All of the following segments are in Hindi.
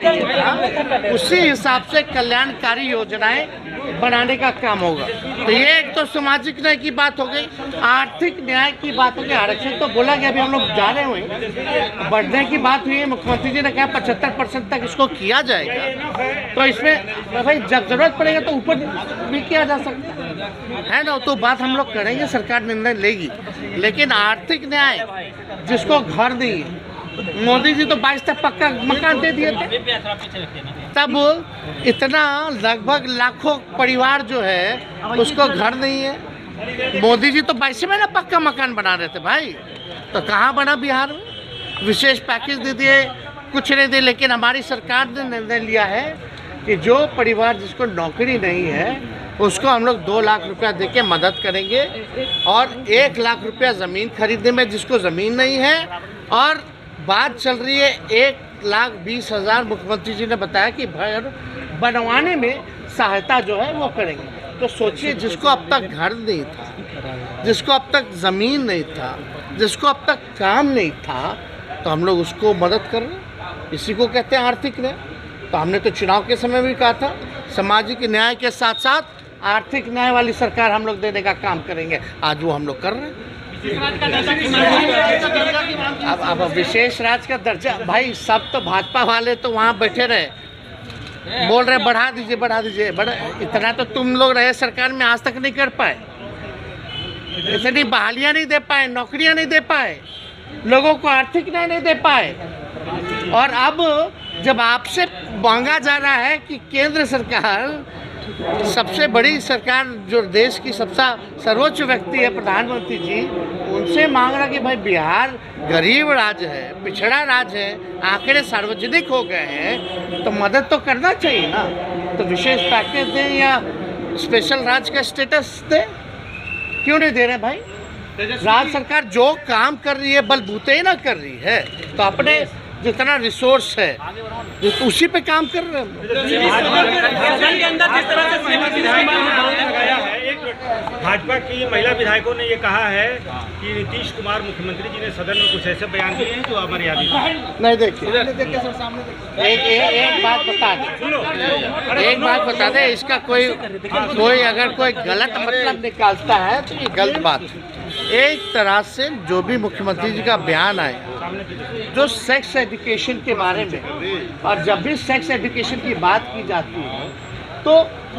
चाहिए था, उसी हिसाब से कल्याणकारी योजनाएं बनाने का काम होगा। तो ये एक तो सामाजिक न्याय की बात हो गई, आर्थिक न्याय की बात हो गई। आरक्षण तो बोला गया, अभी हम लोग जा रहे हुए बढ़ने की बात हुई है। मुख्यमंत्री जी ने कहा 75% तक इसको किया जाएगा, तो इसमें भाई जब जरूरत पड़ेगा तो ऊपर भी किया जा सकता है ना। तो बात हम लोग करेंगे, सरकार निर्णय लेगी। लेकिन आर्थिक न्याय, जिसको घर नहीं है, मोदी जी तो 22 तक पक्का मकान दे दिए थे, तब इतना लगभग लाखों परिवार जो है उसको घर नहीं है। मोदी जी तो 22 में ना पक्का मकान बना रहे थे भाई, तो कहाँ बना बिहार में? विशेष पैकेज दे दिए, कुछ नहीं दिए। लेकिन हमारी सरकार ने निर्णय लिया है कि जो परिवार जिसको नौकरी नहीं है उसको हम लोग 2 लाख रुपया दे के मदद करेंगे, और 1 लाख रुपया ज़मीन खरीदने में जिसको ज़मीन नहीं है, और बात चल रही है 1,20,000 मुख्यमंत्री जी ने बताया कि घर बनवाने में सहायता जो है वो करेंगे। तो सोचिए, जिसको अब तक घर नहीं था, जिसको अब तक ज़मीन नहीं था, जिसको अब तक काम नहीं था, तो हम लोग उसको मदद कर रहे हैं। इसी को कहते हैं आर्थिक न्याय। तो हमने तो चुनाव के समय भी कहा था, सामाजिक न्याय के साथ साथ आर्थिक न्याय वाली सरकार हम लोग देने का काम करेंगे। आज वो हम लोग कर रहे हैं। अब विशेष राज्य का दर्जा, भाई सब तो भाजपा वाले तो वहाँ बैठे रहे, बोल रहे बढ़ा दीजिए बढ़ा दीजिए। इतना तो तुम लोग रहे सरकार में, आज तक नहीं कर पाए, इतनी बहालियाँ नहीं दे पाए, नौकरियाँ नहीं दे पाए, लोगों को आर्थिक न्याय नहीं दे पाए। और अब जब आपसे मांगा जा रहा है कि केंद्र सरकार, सबसे बड़ी सरकार जो देश की सबसे सर्वोच्च व्यक्ति है प्रधानमंत्री जी, उनसे मांग रहा कि भाई बिहार गरीब राज्य है, पिछड़ा राज्य है, आंकड़े सार्वजनिक हो गए हैं, तो मदद तो करना चाहिए ना। तो विशेष पैकेज दें या स्पेशल राज्य का स्टेटस दें, क्यों नहीं दे रहे भाई? राज्य सरकार जो काम कर रही है बलबूते ही ना कर रही है, तो अपने जितना रिसोर्स है उसी पे काम कर रहे हैं। भाजपा की महिला विधायकों ने ये कहा है कि नीतीश कुमार मुख्यमंत्री जी ने सदन में कुछ ऐसे बयान दिए हैं जो अमर्यादित नहीं। देखिए, एक बात बता दे, इसका कोई अगर कोई गलत मतलब निकालता है तो ये गलत बात है। एक तरह से जो भी मुख्यमंत्री जी का बयान आया जो सेक्स एजुकेशन के बारे में, और जब भी सेक्स एजुकेशन की बात की जाती है तो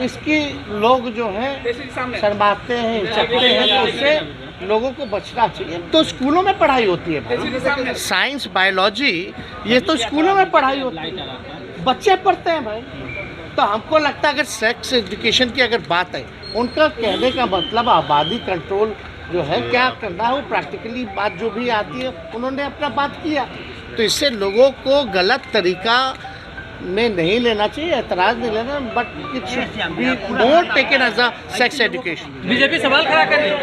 इसकी लोग जो है शर्माते हैं, हिचकते हैं, तो उससे लोगों को बचना चाहिए। तो स्कूलों में पढ़ाई होती है, साइंस बायोलॉजी ये तो स्कूलों में पढ़ाई होती है, बच्चे पढ़ते हैं भाई। तो हमको लगता है अगर सेक्स एजुकेशन की अगर बात है, उनका कहने का मतलब आबादी कंट्रोल जो है क्या करना है, वो प्रैक्टिकली बात जो भी आती है उन्होंने अपना बात किया। तो इससे लोगों को गलत तरीका में नहीं लेना चाहिए, एतराज़ नहीं लेना, but it should be more taken as a sex education. BJP सवाल खड़ा कर रही है।